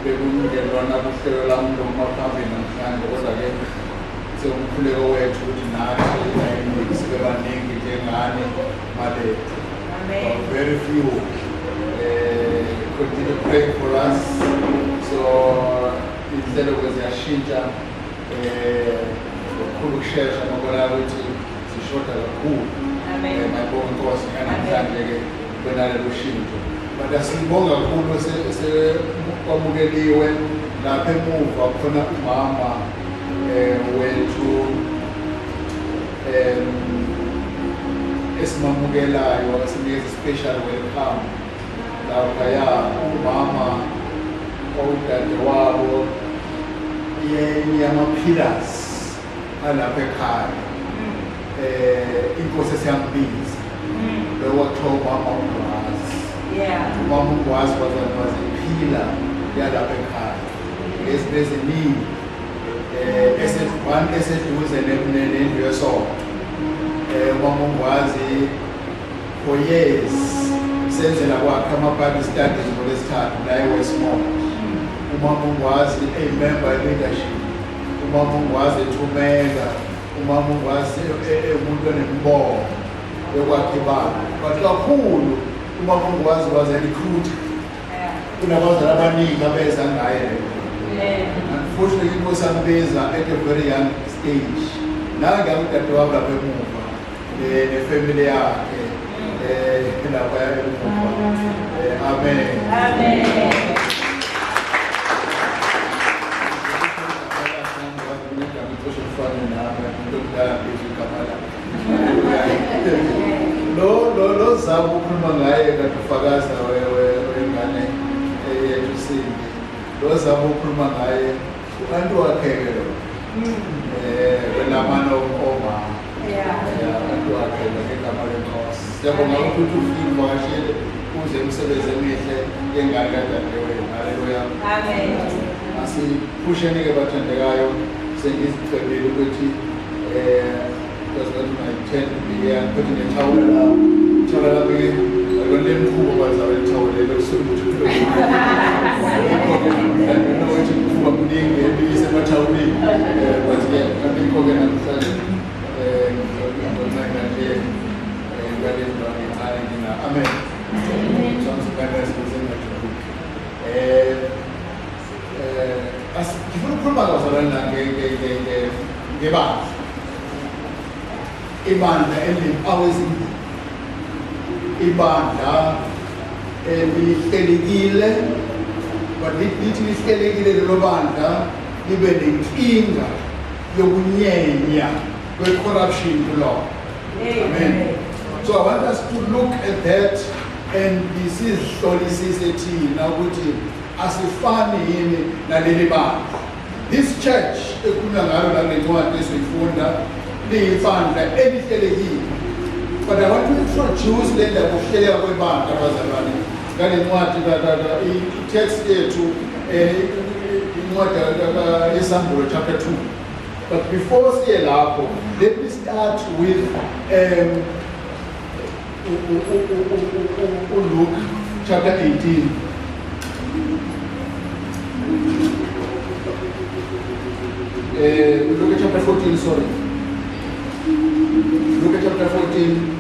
bekungelona kuhlelo lami lokumaphambili namhlanje kodwa-ke sewumkhuleko wethu ukuthi nathi sibe baningi njengani male very few continue praying for us so inhlelo-ke ziyashintsha kakhulu ukushesha ngokubona ukuthi zishoda kakhulu mayibonga inkosi namhlanje-ke kwenalelo shintsho but asibonga kakhulu sekwamukeliwe lapha emuva khona umama wethu esimamukelayo sinikeza special welcome laphaya umama owudade wabo yenye yama-pillars alapha ekhaya inkosi esiyambiza bewathiwa umama uNgwazi. Umama uNgwazi was a pillar yalapha ekhaya eziningi eseduze nendlu yesonto. Umama uNgwazi for years senzela kwakhe ama-Bible studies ngoLwesithathu la eWestmont. Umama uNgwazi member leadership. Umama uNgwazi ethumela. Umama uNgwazi umuntu onembono yokwakhe bani. But kakhulu umama uNgwazi was a recruiter. Kunabazali abaningi abeza ngaye. Unfortunately, inkosi ambiza at a very young stage. Nange udade wami lapha emuva nefamily yakhe lapha emuva. Amen. Lo zabo ukhuluma ngaye kade ufakaza wengane yethu Sindi. Lo zabo ukhuluma ngaye ubantu wakhe-ke lo welamana omama abantu wakhe ngegama lenkosi. Siyabonga ukuthi ufike uvakashile uze umsebenzi emihle yengane kadadewenu. Haleluya. Amen. Asiphusheni-ke bathandekayo sengizithembile ukuthi because when I tend to be here and put in a towel lemkhubo bazabe ithawulele kusuke ukuthi nokuthi kuba kuningi ebiyise emathawuleni but-ke abikho-ke namhlanje ngoncanga nje ngalendwana encane ngina. Amen. Ngifuna ukukhuluma kazalana ngebandla. Ibandla elinempawu ezimbili. Ibandla elihlelekile, but lithi lihlelekile lelo bandla libe nenkinga yokunyenya kwe-corruption law. Amen. So I want us to look at that and sisihlolisise thina ukuthi asifani yini naleli bandla. This church ekhulunywa ngalo la lencwadi esiyifunda liyibandla elihlelekile. But I want to introduce le ndaba yokuhleleka kwebandla abazalwane ngale ncwadi i-text yethu incwadi yeSamuel chapter 2. But before siye lapho, let me start with Luke chapter 18. Luke chapter 14, sorry. Luke chapter 14.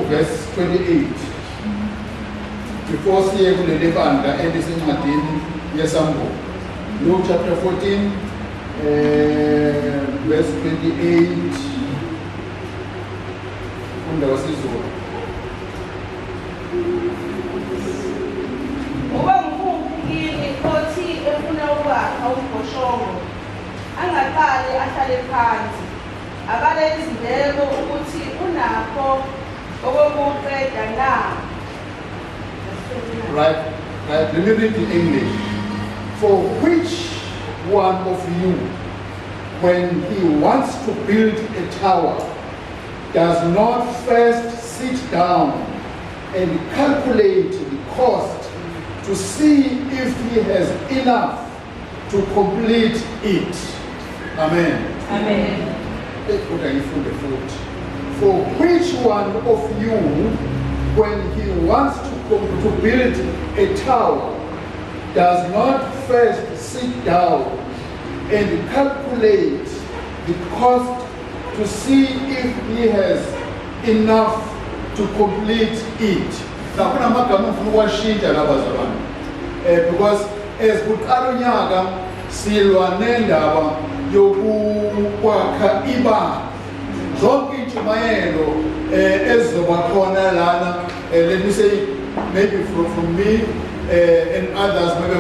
Verse 28. Before siye kuleli bandla elisencwadini yeSamuel. Luke chapter 14, verse 28. Unda wasiZulu. Angaqali ahlale phansi abale izindleko ukuthi unakho okokuqeda na. Right. Let me read the English. For which one of you, when he wants to build a tower, does not first sit down and calculate the cost to see if he has enough to complete it? Amen. Amen. 4. For which one of you, when he wants to build a tower, does not first sit down and calculate the cost to see if he has enough to complete it. Now, kuna magama mfuna uwashintsha laba zabanye. Because as kuqala unyaka silwa nendaba yokwakha ibanga. Zonke intshumayelo ezizoba khona lana, let me say maybe from me and others, maybe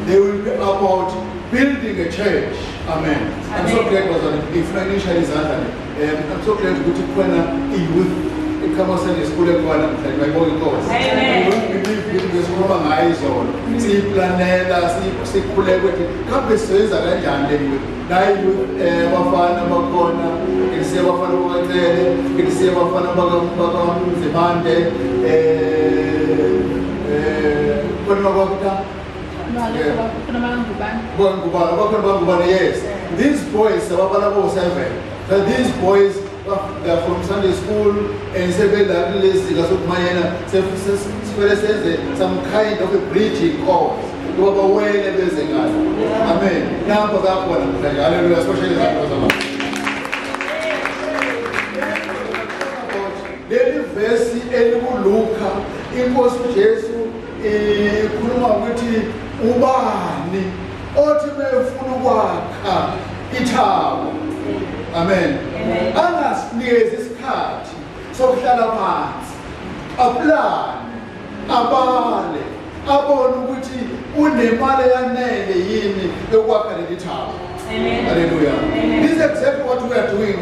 they will be about building a church. Amen. I'm so glad was on if financial is under. I'm so glad to put a youth. Come on, Sunday school and like my boy goes. Amen. We believe this woman eyes on. See planela, see kuleweti. Come be says that I can live. Now you wafana makona. Can say wafana wakatele. Can say wafana bagam zibande. Yes. These boys, these boys, they are from Sunday school and some kind of a bridging course. Amen. Now for that one, hallelujah, especially that. Leli verse elibuLuka inkosi uJesu ikhuluma ukuthi ubani othi befuna ukwakha ithabo. Amen. Angasinikeze isikhathi sokuhlala phansi aplane abale abone ukuthi unemali yanele yini yokwakha leli thabo. Hallelujah. This is exactly what we are doing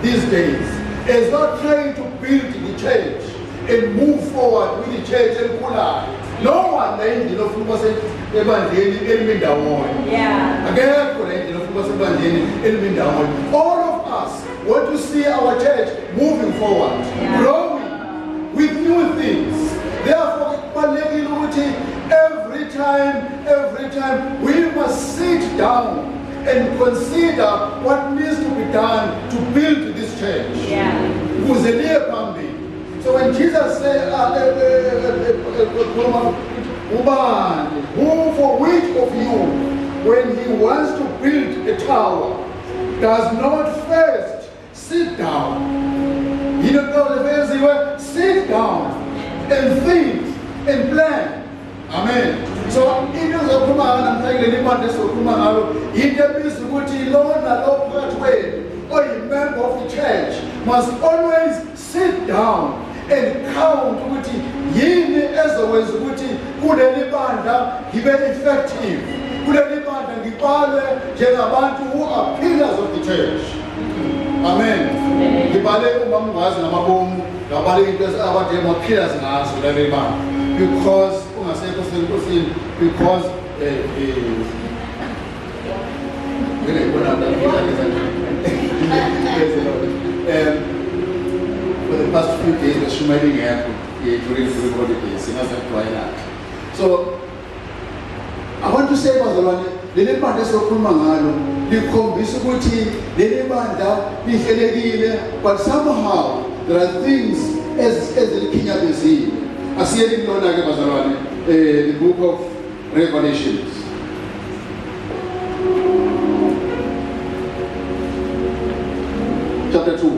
these days. Is not trying to build the church and move forward with the church and pull out. No one named the Fumas Evangelion Elmindawoy. All of us want to see our church moving forward, growing with new things. Therefore, every time we must sit down and consider what needs to be done to build this church. So when Jesus said, who for which of you, when he wants to build a tower, does not first sit down? You don't know the first word, sit down and think and plan. Amen. So it is a command, I'm telling you, this command, it means to learn a lot that way. Or a member of the church must always sit down and count with yini ezokwenza ukuthi kuleli bandla ngibe effective, kuleli bandla ngibhalwe njengabantu who are pillars of the church. Amen. Ngibale umamngazi namabomu, ngibale into abathi ama-pillars ngazo leli bandla, because ungasekho senkosini, because for the past few days, the Shumaring Airport during the holidays, so I want to say, leli banda esikhuluma ngalo likhombisa ukuthi leli banda lihlelekile, but somehow there are things ezikhinyabezile. Asiyeni kulona ke bazalwane, the book of Revelations. Chapter 2.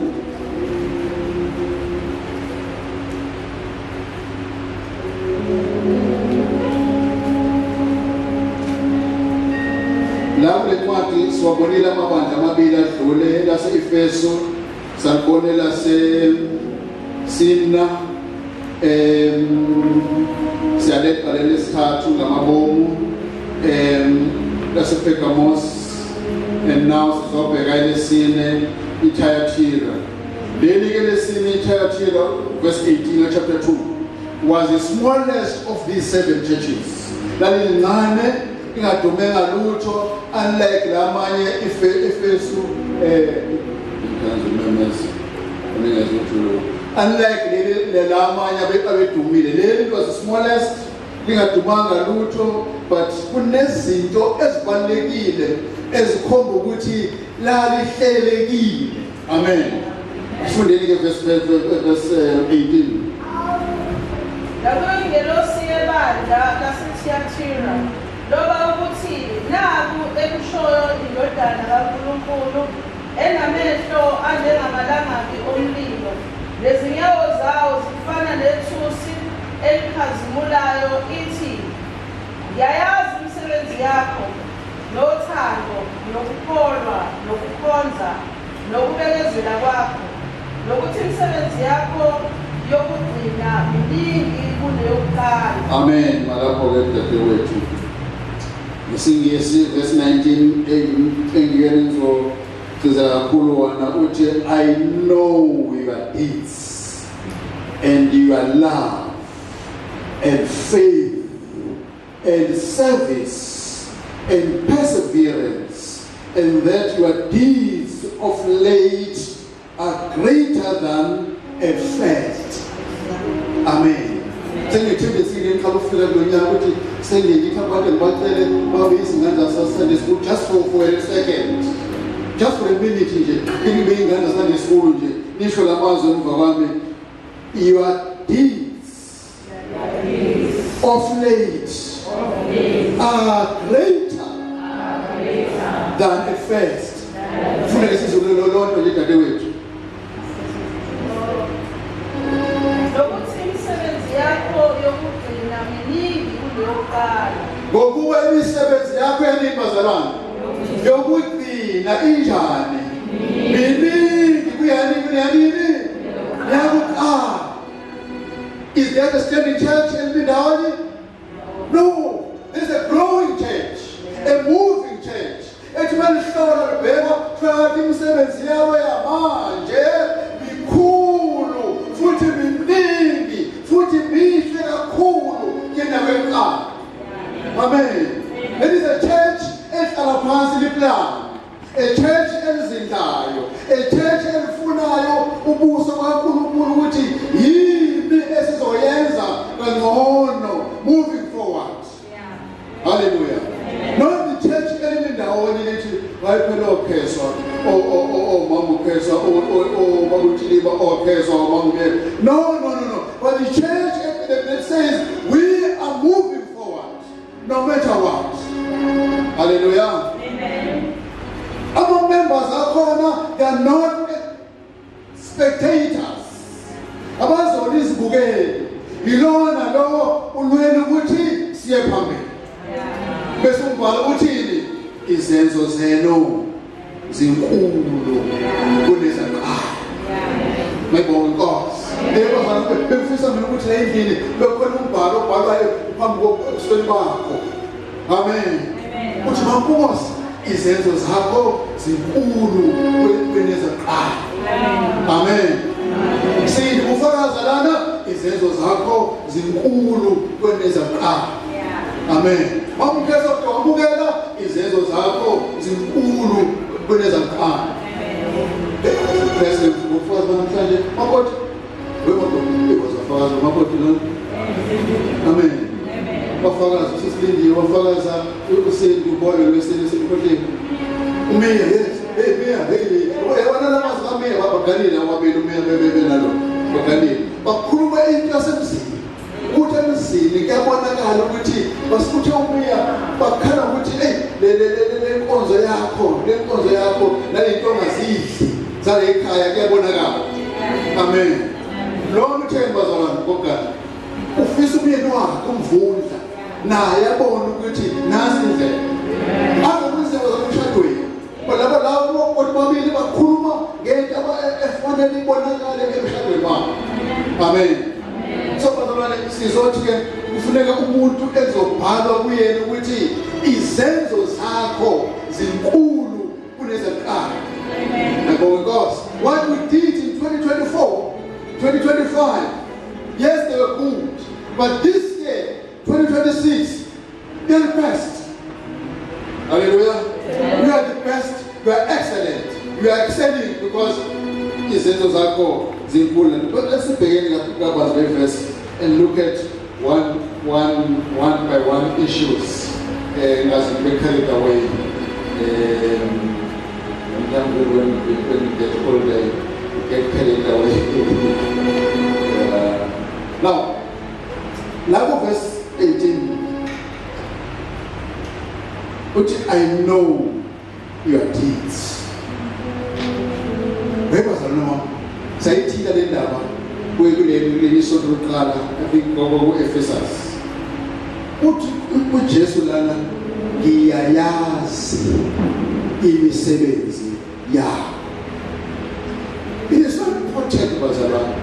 Lapho lencwadi siwabonile amabandla amabili adlule, lase-Efeso, salibone lase-Smyrna, siyalebhala lesithathu ngamabomu, lase-Pergamos, and now sizobheka elesine iThyatira. Leli ke lesine iThyatira, verse 18 of chapter 2, was the smallest of these 7 churches. Lalincane, ingadumenga lutho, unlike lamanye Efesu, unlike lamanye abedumile. Leli was the smallest, ingadumanga lutho, but kunezinto ezibalekile ezikhomba ukuthi lalihlelekile. Amen. Fundeni ke verse 18. Nakungelosi yebandla laseThiatira loba ukuthi naku ekushoyo indodana kaNkulunkulu enamehlo anjengamalangabi omlilo nezinyawo zawo zifana nethusi elikhazimulayo ithi, "Ngiyayazi imisebenzi yakho nothando nokukholwa nokukhonza nokubekezela kwakho, nokuthi imisebenzi yakho yokugcina miningi kuneyokuqala." Amen. Malapho-ke dadewethu. IsiNgisi verse 19 engiyenizo siza kakhulu wona uthi, "I know your deeds and your love and faith and service and perseverance, and that your deeds of late are greater than at first." Amen. Sengithembe singene xa ufika lo nyaka ukuthi sengiyithi abantu ngibacele babe izingane zaseSunday school just for a second. Just for a minute nje. Ngibe ingane zaseSunday school nje. Nisho lamazwi emva kwami. Your deeds of late are greater than at first. Funeka sizulelo lonto nje dadewethu. Ngokuba imisebenzi yakho yanibazalwane yokugcina injani miningi kuyanini yakuqala. Is there a standing church in Mindawani? No, there's a growing church, a moving church. Ethi malihlola libheka phakathi imisebenzi yabo yamanje mikhulu futhi miningi futhi mihle kakhulu kunakuqala. Amen. It is a church ehlala phansi liplan, a church elizindayo, a church elifunayo ubuso kaNkulunkulu ukuthi yini esizoyenza kangcono moving forward. Hallelujah. Not the church elindaweni lithi hayiphela okheswa mama ukheswa babutshiliba okheswa mama. No. But the church that says we are moving no matter what. Hallelujah. Amen. Our members are corner, they are not spectators. Abazona izibukeli. Yilona lo ulwele ukuthi siye phambili. Bese umbhala uthini? Izenzo zenu zinkulu kunezaqala. Mayibonge Nkosi. Lelo hamba befisa mina ukuthi la endlini bekhona umbhalo obhalwayo phambi kobusweni bakho. Amen. Uthi Nkosi, izenzo zakho zinkulu kunezaqala. Amen. Sindi ufakaza lana izenzo zakho zinkulu kunezaqala. Amen. Wamukeza ukubukela izenzo zakho zinkulu kunezaqala. President ufazi namhlanje makoti webafakazi makoti lo. Amen. Bafakazi sisilindiwe bafakaza usendi ubolo lwesini sikhohle. Umeya hey meya wena lamazwi kameya baganile ababili umeya bebenalo baganile bakhuluma into yasemzini ukuthi emzini kuyabonakala ukuthi basukuthe umeya bakhala ukuthi le nkonzo yakho nalento ongazidli zale ekhaya kuyabonakala. Amen. Lo mthemba bazalwane kokugana ufisa umyeni wakhe umvundla naye yabona ukuthi nasi indlela akuzizwe zomshadweni balaba lawo babili bakhuluma ngento efanele ibonakale emshadweni wabo. Amen. So bazalwane sizothi ke kufuneka umuntu ezobhalwa kuyena ukuthi izenzo zakho zinkulu kunezaqala. Amen. What we did in 2024, 2025, yes, they were good, but this year, 2026, they are the best. Hallelujah. We are the best. We are excellent. We are excelling because izenzo zakho zinkulu. But let's begin at the verse and look at one by one issues as we carry it away. When we get older, we get carried away. Now, Lapho verse 18. Uthi, I know your deeds. Webazalwane sayithila le ndaba kule soto lokuqala I think ngoba Ephesus. Uthi uJesu lana ngiyayazi imisebenzi yakho. It is not important bazalwane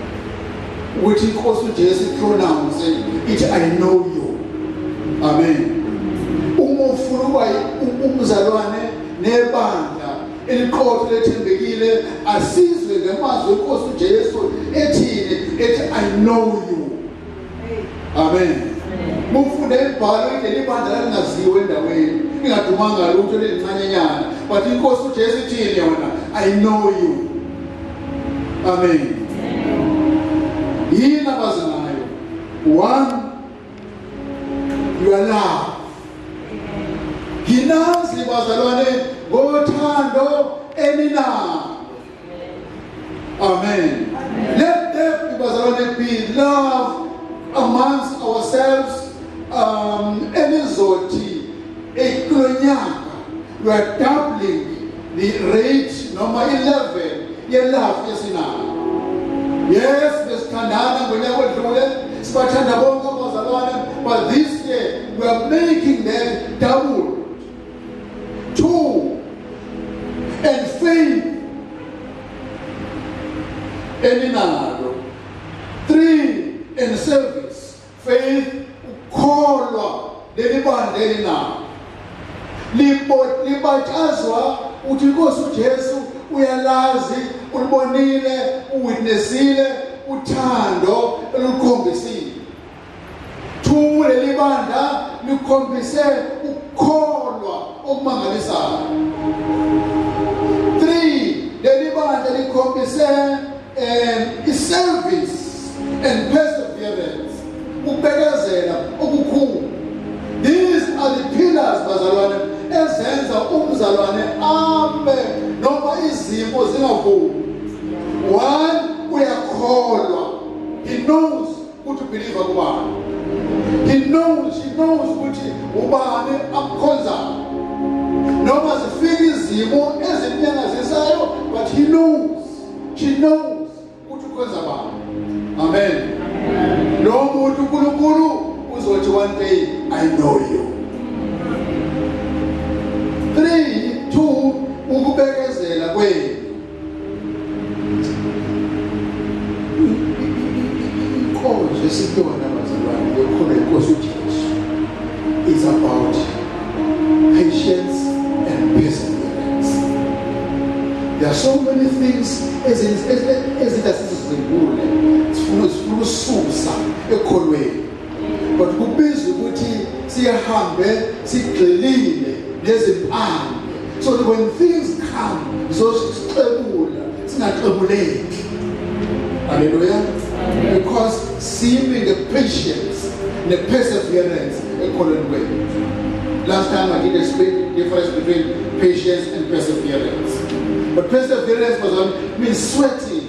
ukuthi inkosi uJesu pronounce it I know you. Amen. Uma ufuna ukuba umzalwane nebandla eliqotho lethembekile asizwe ngamazwi enkosi uJesu ethini ethi I know you. Amen. Mufunda ibhalo indlela ibandla lingaziwe endaweni ingadumanga lutho lelincanyanyana but inkosi uJesu ethini yona I know you. Amen. Yini abazinayo? One, you are loved. Ginazi bazalwane ngothando eninalo. Amen. Let there bazalwane be love amongst ourselves. Elizoti ekulonyaka we are doubling the rate noma 11 ye love esinayo. Yes, besithandana ngonyaka odlule sibathanda bonke abazalwane but this year we are making that double. 2, and faith eninalo. 3, and service. Faith ukholwa lelibandla elinalo. Libatshazwa uthi inkosi uJesu uyalazi ulibonile uwitnessile uthando elukhombisile. 2, lelibandla likhombise ukholwa okumangalisayo. 3, lelibandla likhombise service and perseverance, ukubekezela okukhulu. These are the pillars bazalwane ezenza umzalwane ame noma izimo zingavumi. 1, uyakholwa. He knows ukuthi believer kubani. She knows ukuthi ubani amkhonzayo. Noma zifika izimo ezinyangazisayo but she knows ukuthi ukwenza bani. Amen. Lo muntu uNkulunkulu uzothi one day I know you. 3, 2, ukubekezela kwenu. Inkonzo esiyona bazalwane yokhona inkosi uJesu is about patience and perseverance. There are so many things ezidasizizingule sifuna ususa ekholweni but kubizwa ukuthi sihambe sigxilile nezimpande so that when things come sizosixebula singaxebuleki. Hallelujah. Because seeing the patience, the perseverance, according way. Last time I did explain the difference between patience and perseverance. But perseverance means sweating.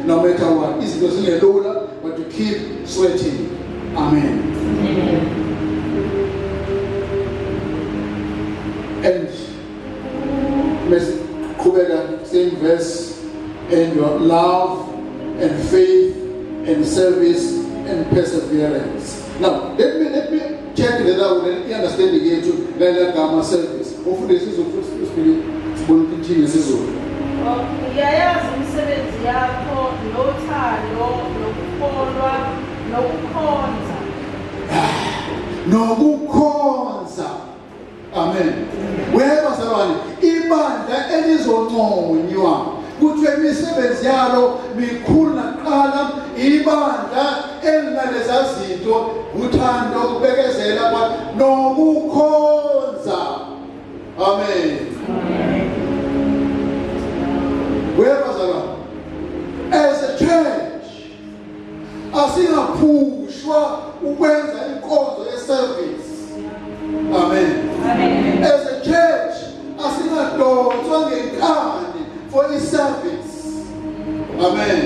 No matter what, it's a lower, but to keep sweating. Amen. And same verse, and your love and faith and service and perseverance. Now, let me check that out. Let me understand again to let Gamma service. Hopefully, this is the spirit will continue. Uyayazi imisebenzi yakho nothando nokukholwa nokukhonza. Amen. Wherever someone ibandla elizonconywa kuthiwe imisebenzi yalo mikhulu naqala ibandla elinaleza zinto uthando ukubekezela nokukhonza. Amen. Wherever someone as a church asingaphushwa ukwenza inkonzo yeservice. Amen. Amen. As a church asingadonswa ngenkani for the service. Amen.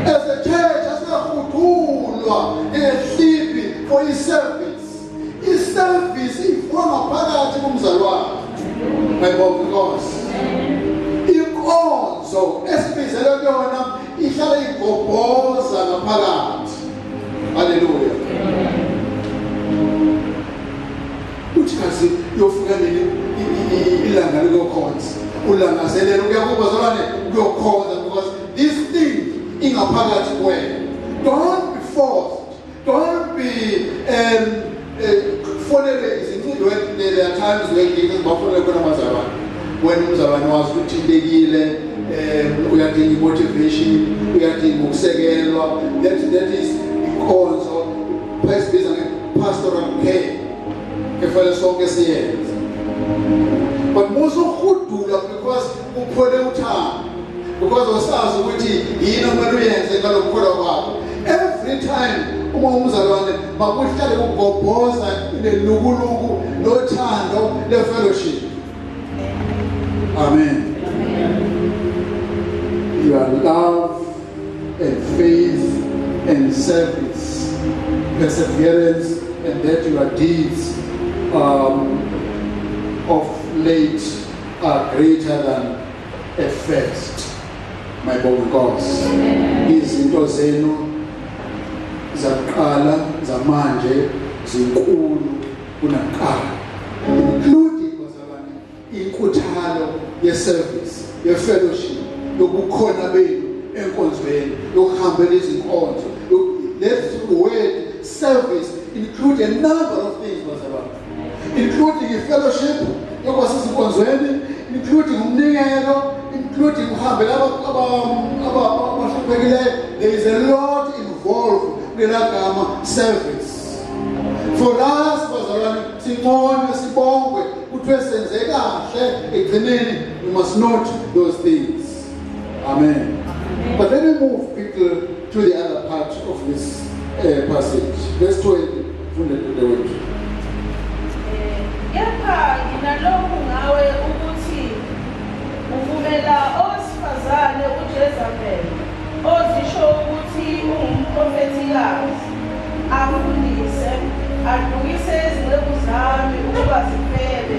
As a church asingahudulwa Mayibonge inkosi. Inkonzo esibizelwe kuyona ihlala igobhoza ngaphakathi. Haleluya. Uthi kasi yofika leli ilanga lokukhonza. Ulangazelela ukuyakuba zalwane ukuyokhonza because this thing ingaphakathi kuwena. Don't be forced. Don't be following izinto there are times when Jesus bafuna ukona mazalwane. When umzalwane wazi ukuthi intekile uyadinga motivation, uyadinga ukusekelwa. That is inkonzo phesibiza ngepastoral care. Kefale sonke siyenza. But most of khudula because uphole uthando. Because wasazi ukuthi yini okumele uyenze ngalokukhola kwakho. Every time uma umzalwane makuhlale ukugobhoza nelukuluku lothando le-fellowship. Amen. Your love and faith and service, perseverance, and that your deeds of late are greater than at first. My God, izinto zenu zakuqala zamanje zinkulu kunakuqala, including bazalwane inkuthalo ye-service, ye-fellowship, yokukhona benu enkonzweni, yokuhambela izinkonzo. Let's the word service include a number of things bazalwane, including fellowship yokwasizinkonzweni, including umnikelo, including uhambela abahluphekile. There is a lot involved kulelagama service. For us bazalwane singone sibongwe kuthiwe senze kahle egcineni, we must note those things. Amen. But let me move quickly to the other part of this passage. Verse 20. Kepha nginalokhu ngawe ukuthi uvumela owesifazane uJezebeli ozisho ukuthi ungumprofetikazi afundise adukise izinceku zami ukuba zifebe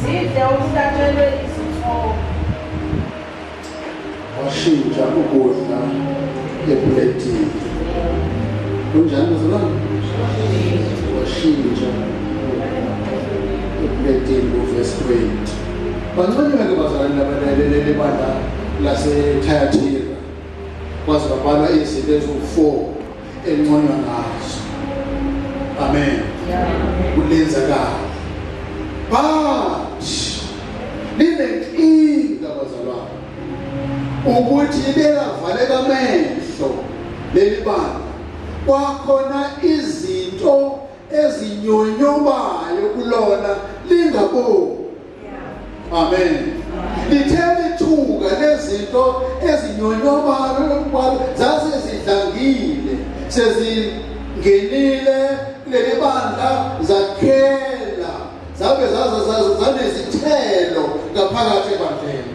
zidle okuhlatshelwe izithombe. Washintsha ukudla epletini. Kunjani bazalwane? Washintsha epletini verse 20. Banconywe bazalwane labalelele bala laseThyatira. Kwazi babhala izinto ezu-4 enconywa ngazo. Amen. Kulenza kahle. But linenkinga bazalwane ukuthi bekavaleka amehlo leli bandla. Kwakhona izinto ezinyonyobayo kulona lingaboni. Amen. Lithele ithuka lezinto ezinyonyobayo zasezidlangile sezingenile kuleli bandla zakhela zabe zanezithelo ngaphakathi ebandleni.